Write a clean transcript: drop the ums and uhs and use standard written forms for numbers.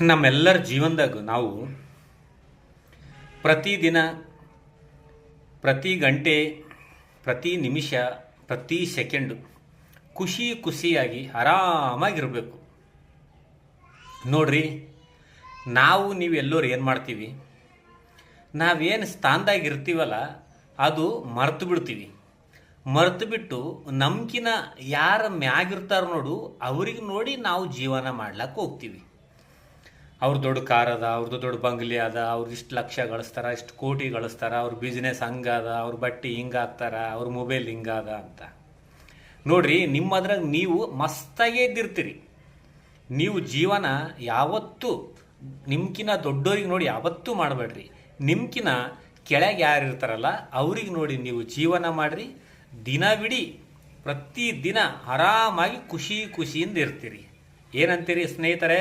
ನಮ್ಮೆಲ್ಲರ ಜೀವನದಾಗ ನಾವು ಪ್ರತಿದಿನ, ಪ್ರತಿ ಗಂಟೆ, ಪ್ರತಿ ನಿಮಿಷ, ಪ್ರತಿ ಸೆಕೆಂಡು ಖುಷಿಯಾಗಿ ಆರಾಮಾಗಿರಬೇಕು. ನೋಡ್ರಿ, ನಾವು ನೀವೆಲ್ಲರೂ ಏನು ಮಾಡ್ತೀವಿ, ನಾವೇನು ಸ್ಥಾನದಾಗ ಇರ್ತೀವಲ್ಲ ಅದು ಮರ್ತು ಬಿಡ್ತೀವಿ. ಮರ್ತು ಬಿಟ್ಟು ನಮ್ಕಿನ ಯಾರ ಮ್ಯಾಗಿರ್ತಾರ ನೋಡು ಅವ್ರಿಗೆ ನೋಡಿ ನಾವು ಜೀವನ ಮಾಡ್ಲಕ್ಕೆ ಹೋಗ್ತೀವಿ. ಅವ್ರ ದೊಡ್ಡ ಕಾರ್ ಅದ, ಅವ್ರದ್ದು ದೊಡ್ಡ ಬಂಗ್ಲೆ ಅದ, ಅವ್ರು ಇಷ್ಟು ಲಕ್ಷ ಗಳಿಸ್ತಾರ, ಇಷ್ಟು ಕೋಟಿ ಗಳಿಸ್ತಾರ, ಅವ್ರ ಬಿಸ್ನೆಸ್ ಹಂಗದ, ಅವ್ರ ಬಟ್ಟೆ ಹಿಂಗಾಗ್ತಾರ, ಅವ್ರ ಮೊಬೈಲ್ ಹಿಂಗದ ಅಂತ. ನೋಡ್ರಿ, ನಿಮ್ಮದ್ರಾಗ ನೀವು ಮಸ್ತಾಗೇ ಇದ್ದಿರ್ತೀರಿ. ನೀವು ಜೀವನ ಯಾವತ್ತೂ ನಿಮ್ಕಿನ ದೊಡ್ಡೋರಿಗೆ ನೋಡಿ ಯಾವತ್ತೂ ಮಾಡಬೇಡ್ರಿ. ನಿಮ್ಕಿನ ಕೆಳಗೆ ಯಾರು ಇರ್ತಾರಲ್ಲ ಅವ್ರಿಗೆ ನೋಡಿ ನೀವು ಜೀವನ ಮಾಡಿರಿ. ದಿನವಿಡೀ ಪ್ರತಿ ದಿನ ಆರಾಮಾಗಿ ಖುಷಿಯಿಂದ ಇರ್ತೀರಿ. ಏನಂತೀರಿ ಸ್ನೇಹಿತರೆ?